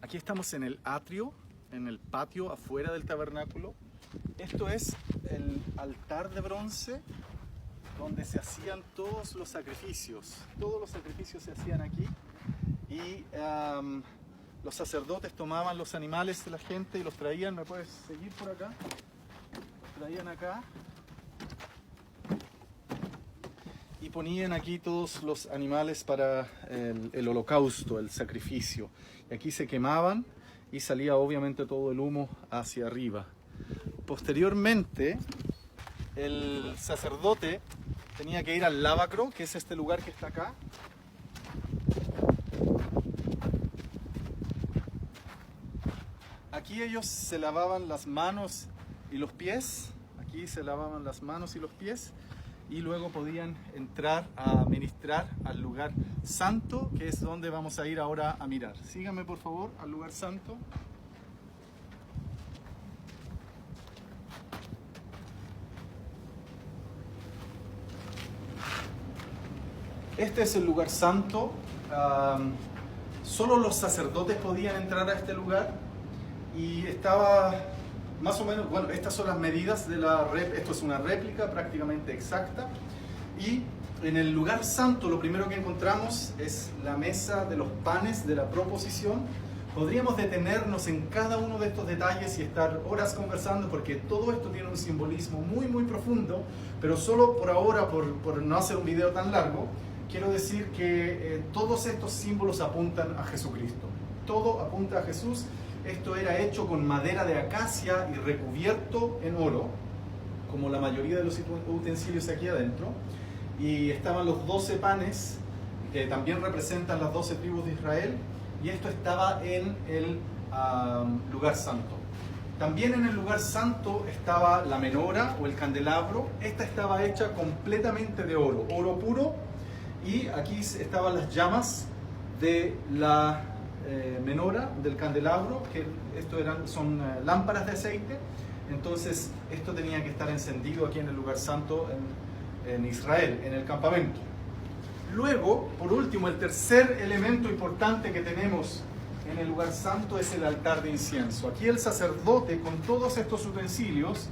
Aquí estamos en el atrio, en el patio afuera del tabernáculo. Esto es el altar de bronce donde se hacían todos los sacrificios. Todos los sacrificios se hacían aquí y los sacerdotes tomaban los animales de la gente y los traían. ¿Me puedes seguir por acá? Los traían acá y ponían aquí todos los animales para el holocausto, el sacrificio. Y aquí se quemaban y salía obviamente todo el humo hacia arriba. Posteriormente, el sacerdote tenía que ir al lavacro, que es este lugar que está acá. Aquí ellos se lavaban las manos y los pies. Aquí se lavaban las manos y los pies. Y luego podían entrar a ministrar al lugar santo, que es donde vamos a ir ahora a mirar. Síganme por favor al lugar santo. Este es el lugar santo. Solo los sacerdotes podían entrar a este lugar y estaba más o menos, bueno, estas son las medidas de la esto es una réplica prácticamente exacta. Y en el lugar santo lo primero que encontramos es la mesa de los panes de la proposición. Podríamos detenernos en cada uno de estos detalles y estar horas conversando porque todo esto tiene un simbolismo muy muy profundo, pero solo por ahora, por no hacer un video tan largo, quiero decir que todos estos símbolos apuntan a Jesucristo. Todo apunta a Jesús. Esto era hecho con madera de acacia y recubierto en oro, como la mayoría de los utensilios aquí adentro. Y estaban los 12 panes, que también representan las 12 tribus de Israel. Y esto estaba en el lugar santo. También en el lugar santo estaba la menora o el candelabro. Esta estaba hecha completamente de oro, oro puro. Y aquí estaban las llamas de la menora, del candelabro, que son lámparas de aceite. Entonces esto tenía que estar encendido aquí en el lugar santo en Israel, en el campamento. Luego, por último, el tercer elemento importante que tenemos en el lugar santo es el altar de incienso. Aquí el sacerdote, con todos estos utensilios,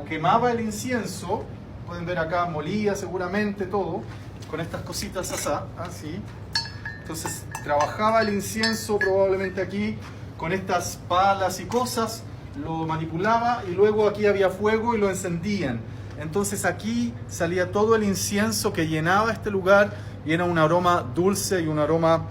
quemaba el incienso. Pueden ver acá, molía seguramente todo, con estas cositas así. Entonces trabajaba el incienso probablemente aquí con estas palas y cosas, lo manipulaba y luego aquí había fuego y lo encendían. Entonces aquí salía todo el incienso que llenaba este lugar y era un aroma dulce y un aroma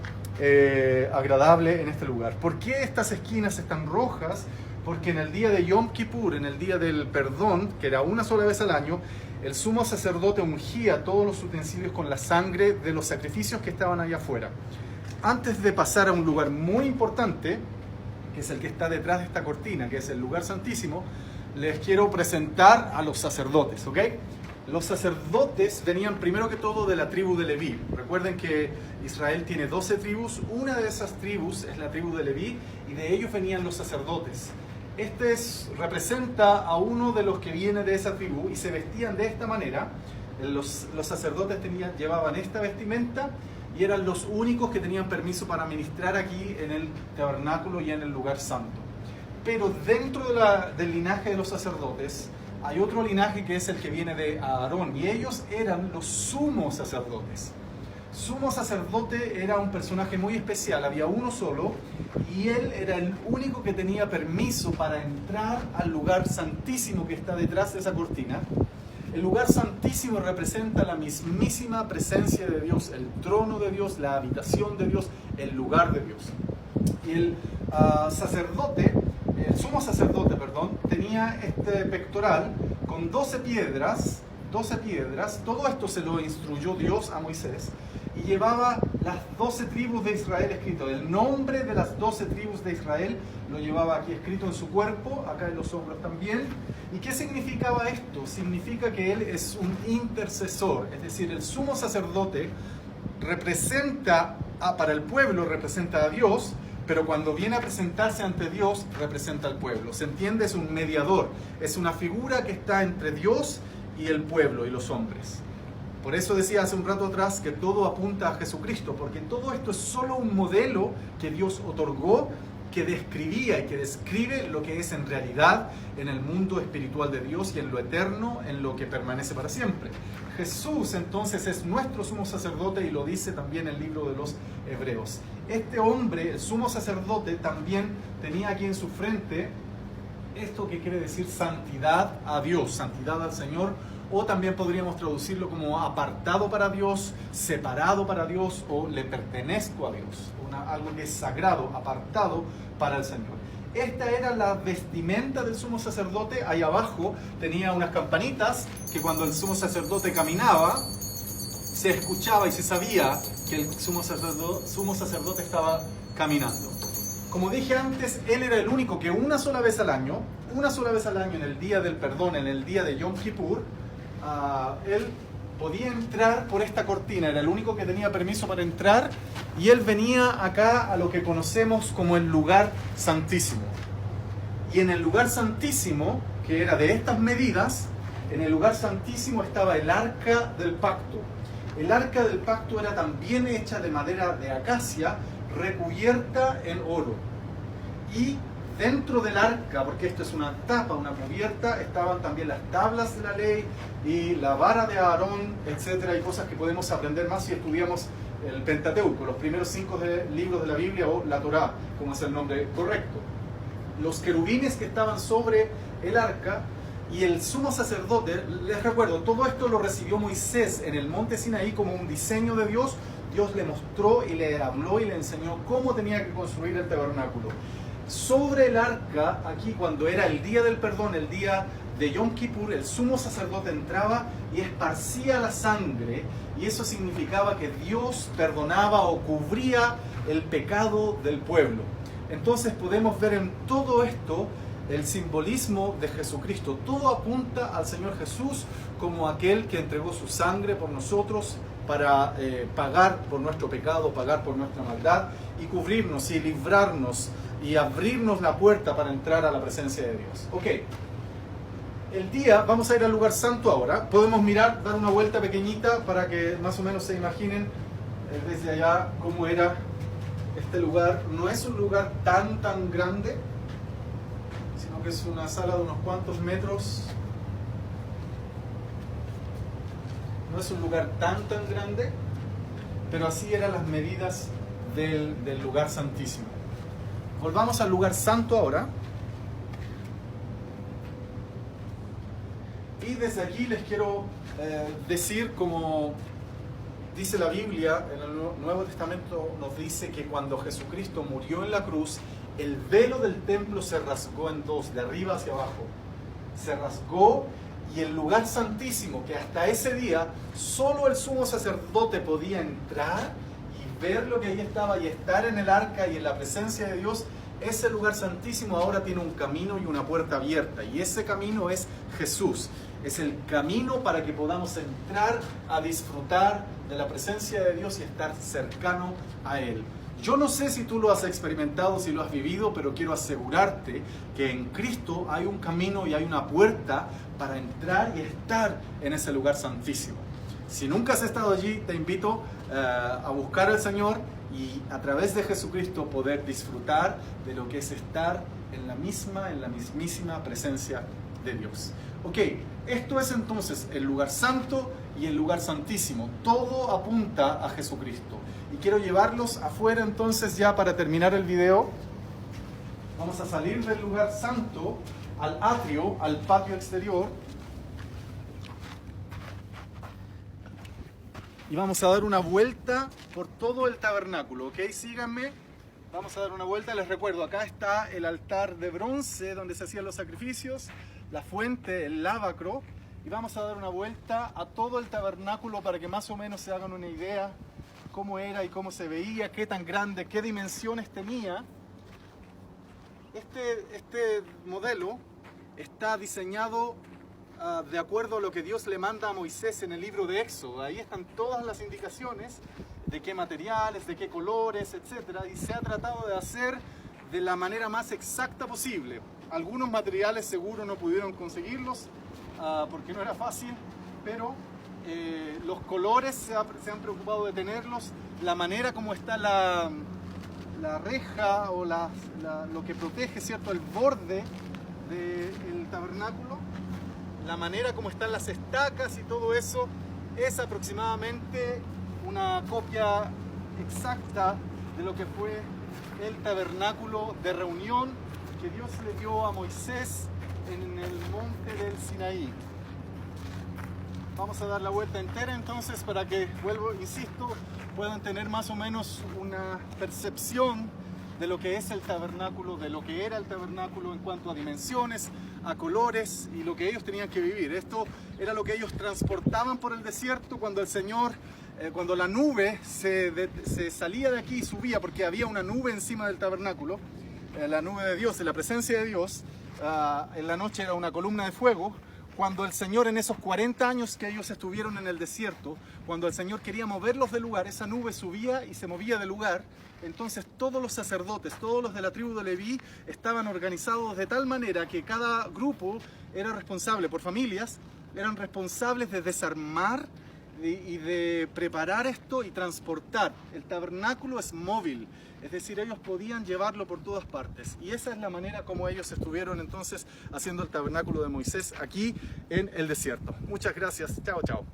agradable en este lugar. ¿Por qué estas esquinas están rojas? Porque en el día de Yom Kippur, en el día del perdón, que era una sola vez al año, el sumo sacerdote ungía todos los utensilios con la sangre de los sacrificios que estaban allá afuera. Antes de pasar a un lugar muy importante, que es el que está detrás de esta cortina, que es el lugar santísimo, les quiero presentar a los sacerdotes, ¿ok? Los sacerdotes venían primero que todo de la tribu de Leví. Recuerden que Israel tiene 12 tribus, una de esas tribus es la tribu de Leví y de ellos venían los sacerdotes. Representa a uno de los que viene de esa tribu y se vestían de esta manera. Los sacerdotes llevaban esta vestimenta y eran los únicos que tenían permiso para ministrar aquí en el tabernáculo y en el lugar santo. Pero dentro del linaje de los sacerdotes hay otro linaje que es el que viene de Aarón y ellos eran los sumos sacerdotes. Sumo sacerdote era un personaje muy especial, había uno solo y él era el único que tenía permiso para entrar al lugar santísimo que está detrás de esa cortina. El lugar santísimo representa la mismísima presencia de Dios, el trono de Dios, la habitación de Dios, el lugar de Dios. Y el sumo sacerdote, tenía este pectoral con 12 piedras. Todo esto se lo instruyó Dios a Moisés y llevaba las 12 tribus de Israel escrito. El nombre de las 12 tribus de Israel lo llevaba aquí escrito en su cuerpo, acá en los hombros también. ¿Y qué significaba esto? Significa que él es un intercesor, es decir, el sumo sacerdote representa para el pueblo, representa a Dios, pero cuando viene a presentarse ante Dios, representa al pueblo. ¿Se entiende? Es un mediador, es una figura que está entre Dios y el pueblo y los hombres. Por eso decía hace un rato atrás que todo apunta a Jesucristo, porque todo esto es solo un modelo que Dios otorgó, que describía y que describe lo que es en realidad en el mundo espiritual de Dios y en lo eterno, en lo que permanece para siempre. Jesús entonces es nuestro sumo sacerdote y lo dice también el libro de los Hebreos. Este hombre, el sumo sacerdote, también tenía aquí en su frente esto que quiere decir santidad a Dios, santidad al Señor, o también podríamos traducirlo como apartado para Dios, separado para Dios, o le pertenezco a Dios, algo que es sagrado, apartado para el Señor. Esta era la vestimenta del sumo sacerdote. Ahí abajo tenía unas campanitas que cuando el sumo sacerdote caminaba, se escuchaba y se sabía que el sumo sacerdote estaba caminando. Como dije antes, él era el único que una sola vez al año, en el día del perdón, en el día de Yom Kippur, él podía entrar por esta cortina, era el único que tenía permiso para entrar, y él venía acá a lo que conocemos como el lugar santísimo. Y en el lugar santísimo, que era de estas medidas, en el lugar santísimo estaba el arca del pacto. El arca del pacto era también hecha de madera de acacia, recubierta en oro. Y dentro del arca, porque esto es una tapa, una cubierta, estaban también las tablas de la ley y la vara de Aarón, etcétera, y cosas que podemos aprender más si estudiamos el Pentateuco, los primeros 5 libros de la Biblia, o la Torá, como es el nombre correcto. Los querubines que estaban sobre el arca y el sumo sacerdote, les recuerdo, todo esto lo recibió Moisés en el monte Sinaí como un diseño de Dios. Dios le mostró y le habló y le enseñó cómo tenía que construir el tabernáculo. Sobre el arca, aquí cuando era el día del perdón, el día de Yom Kippur, el sumo sacerdote entraba y esparcía la sangre, y eso significaba que Dios perdonaba o cubría el pecado del pueblo. Entonces podemos ver en todo esto el simbolismo de Jesucristo. Todo apunta al Señor Jesús como aquel que entregó su sangre por nosotros para pagar por nuestro pecado, pagar por nuestra maldad y cubrirnos y librarnos y abrirnos la puerta para entrar a la presencia de Dios. Ok, vamos a ir al lugar santo ahora. Podemos mirar, dar una vuelta pequeñita para que más o menos se imaginen desde allá cómo era este lugar. No es un lugar tan grande, sino que es una sala de unos cuantos metros. No es un lugar tan grande, pero así eran las medidas del lugar santísimo. Volvamos al lugar santo ahora. Y desde aquí les quiero decir, como dice la Biblia, en el Nuevo Testamento nos dice que cuando Jesucristo murió en la cruz, el velo del templo se rasgó en dos, de arriba hacia abajo. Se rasgó, y el lugar santísimo, que hasta ese día solo el sumo sacerdote podía entrar y ver lo que ahí estaba y estar en el arca y en la presencia de Dios, ese lugar santísimo ahora tiene un camino y una puerta abierta, y ese camino es Jesús. Es el camino para que podamos entrar a disfrutar de la presencia de Dios y estar cercano a Él. Yo no sé si tú lo has experimentado, si lo has vivido, pero quiero asegurarte que en Cristo hay un camino y hay una puerta para entrar y estar en ese lugar santísimo. Si nunca has estado allí, te invito a buscar al Señor y a través de Jesucristo poder disfrutar de lo que es estar en la mismísima presencia de Dios. Ok, esto es entonces el lugar santo y el lugar santísimo. Todo apunta a Jesucristo. Y quiero llevarlos afuera entonces ya para terminar el video. Vamos a salir del lugar santo al atrio, al patio exterior. Y vamos a dar una vuelta por todo el tabernáculo, ¿ok? Síganme. Vamos a dar una vuelta. Les recuerdo, acá está el altar de bronce donde se hacían los sacrificios, la fuente, el lavacro. Y vamos a dar una vuelta a todo el tabernáculo para que más o menos se hagan una idea cómo era y cómo se veía, qué tan grande, qué dimensiones tenía. Este modelo está diseñado de acuerdo a lo que Dios le manda a Moisés en el libro de Éxodo. Ahí están todas las indicaciones de qué materiales, de qué colores, etc. Y se ha tratado de hacer de la manera más exacta posible. Algunos materiales seguro no pudieron conseguirlos porque no era fácil, pero los colores se han preocupado de tenerlos, la manera como está la reja o lo que protege, ¿cierto?, el borde del tabernáculo, la manera como están las estacas y todo eso es aproximadamente una copia exacta de lo que fue el tabernáculo de reunión que Dios le dio a Moisés en el monte del Sinaí. Vamos a dar la vuelta entera entonces para que, vuelvo, insisto, puedan tener más o menos una percepción de lo que es el tabernáculo, de lo que era el tabernáculo en cuanto a dimensiones, a colores y lo que ellos tenían que vivir. Esto era lo que ellos transportaban por el desierto cuando el Señor, cuando la nube se salía de aquí y subía, porque había una nube encima del tabernáculo, la nube de Dios, la presencia de Dios. En la noche era una columna de fuego. Cuando el Señor, en esos 40 años que ellos estuvieron en el desierto, cuando el Señor quería moverlos del lugar, esa nube subía y se movía del lugar. Entonces todos los sacerdotes, todos los de la tribu de Leví estaban organizados de tal manera que cada grupo era responsable, por familias, eran responsables de desarmar y de preparar esto y transportar. El tabernáculo es móvil, es decir, ellos podían llevarlo por todas partes. Y esa es la manera como ellos estuvieron entonces haciendo el tabernáculo de Moisés aquí en el desierto. Muchas gracias. Chao, chao.